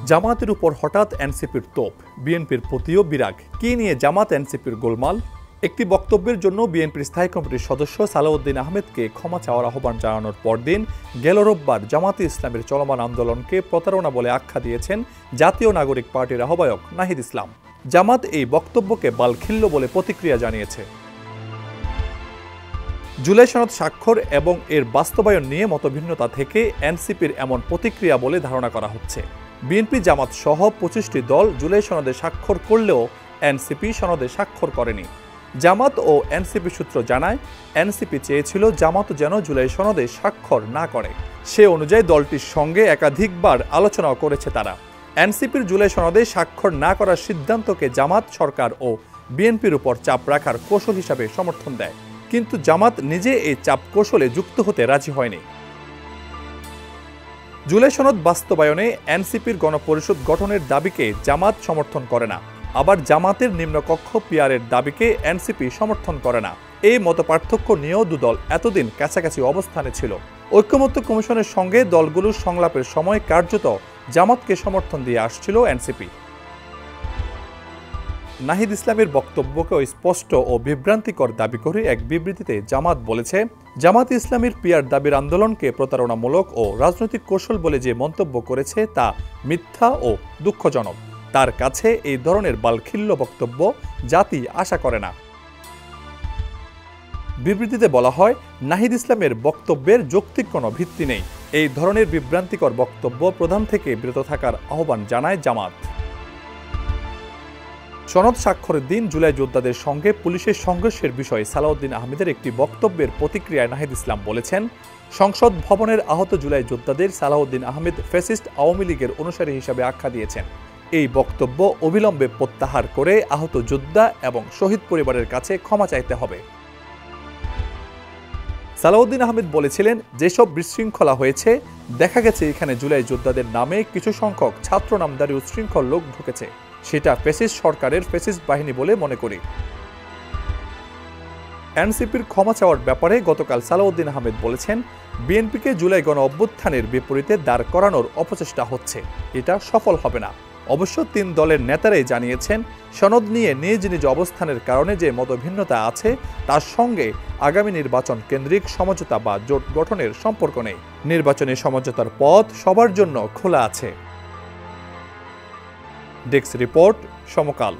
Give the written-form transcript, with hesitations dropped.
জামাতের উপর হঠাৎ এনসিপির তোপ, বিএনপির প্রতিও বিরাগ। কি নিয়ে জামাত এনসিপির গোলমাল? একটি বক্তব্যের জন্য বিএনপির স্থায়ী কমিটির সদস্য সালাউদ্দিন আহমেদকে ক্ষমা চাওয়ার আহ্বান জানানোর পরদিন গেল রোববার জামাতে ইসলামের চলমান আন্দোলনকে প্রতারণা বলে আখ্যা দিয়েছেন জাতীয় নাগরিক পার্টির আহ্বায়ক নাহিদ ইসলাম। জামাত এই বক্তব্যকে বালখিল্য বলে প্রতিক্রিয়া জানিয়েছে। জুলাই সনদ স্বাক্ষর এবং এর বাস্তবায়ন নিয়ে মতভিন্নতা থেকে এনসিপির এমন প্রতিক্রিয়া বলে ধারণা করা হচ্ছে। বিএনপি জামাত সহ 25টি দল জুলাই সনদে স্বাক্ষর করলেও এনসিপি সনদে স্বাক্ষর করেনি। জামাত ও এনসিপি সূত্র জানায়, এনসিপি চেয়েছিল জামাত যেন জুলাই সনদে স্বাক্ষর না করে। সে অনুযায়ী দলটির সঙ্গে একাধিকবার আলোচনাও করেছে তারা। এনসিপির জুলাই সনদে স্বাক্ষর না করার সিদ্ধান্তকে জামাত সরকার ও বিএনপির উপর চাপ রাখার কৌশল হিসাবে সমর্থন দেয়, কিন্তু জামাত নিজে এই চাপ কৌশলে যুক্ত হতে রাজি হয়নি। জুলাই সনদ বাস্তবায়নে এনসিপির গণপরিষদ গঠনের দাবিকে জামাত সমর্থন করে না, আবার জামাতের নিম্নকক্ষ পিআরের দাবিকে এনসিপি সমর্থন করে না। এই মতপার্থক্য নিয়েও দুদল এতদিন কাছাকাছি অবস্থানে ছিল। ঐক্যমত্য কমিশনের সঙ্গে দলগুলোর সংলাপের সময় কার্যত জামাতকে সমর্থন দিয়ে আসছিল এনসিপি। নাহিদ ইসলামের বক্তব্যকে স্পষ্ট ও বিভ্রান্তিকর দাবি করে এক বিবৃতিতে জামাত বলেছে, জামাত ইসলামের পিআর দাবির আন্দোলনকে প্রতারণামূলক ও রাজনৈতিক কৌশল বলে যে মন্তব্য করেছে তা মিথ্যা ও দুঃখজনক। তার কাছে এই ধরনের বালখিল্য বক্তব্য জাতি আশা করে না। বিবৃতিতে বলা হয়, নাহিদ ইসলামের বক্তব্যের যৌক্তিক কোনো ভিত্তি নেই। এই ধরনের বিভ্রান্তিকর বক্তব্য প্রধান থেকে বিরত থাকার আহ্বান জানায় জামাত। সনদ স্বাক্ষরের দিন জুলাই যোদ্ধাদের সঙ্গে পুলিশের সংঘর্ষের বিষয়ে সালাউদ্দিন আহমেদের একটি বক্তব্যের প্রতিক্রিয়ায় নাহিদ ইসলাম বলেছেন, সংসদ ভবনের আহত জুলাই যোদ্ধাদের সালাউদ্দিন আহমেদ ফ্যাসিস্ট আওয়ামী লীগের অনুসারী হিসাবে আখ্যা দিয়েছেন। এই বক্তব্য অবিলম্বে প্রত্যাহার করে আহত যোদ্ধা এবং শহীদ পরিবারের কাছে ক্ষমা চাইতে হবে। সালাউদ্দিন আহমেদ বলেছিলেন, যেসব বিশৃঙ্খলা হয়েছে, দেখা গেছে এখানে জুলাই যোদ্ধাদের নামে কিছু সংখ্যক ছাত্র নামধারী উচ্ছৃঙ্খল লোক ঢুকেছে। সেটা ফ্যাসিস্ট সরকারের ফ্যাসিস্ট বাহিনী বলে মনে করি। এনসিপির ক্ষমা চাওয়ার ব্যাপারে গতকাল সালাউদ্দিন আহমেদ বলেছেন, বিএনপিকে জুলাই গণ অভ্যুত্থানের বিপরীতে দাঁড় করানোর অপচেষ্টা হচ্ছে, এটা সফল হবে না। অবশ্য 3 দলের নেতারাই জানিয়েছেন, সনদ নিয়ে নিজ নিজ অবস্থানের কারণে যে মতভিন্নতা আছে তার সঙ্গে আগামী নির্বাচন কেন্দ্রিক সমঝোতা বা জোট গঠনের সম্পর্ক নেই। নির্বাচনী সমঝোতার পথ সবার জন্য খোলা আছে। ডেস্ক রিপোর্ট, সমকাল।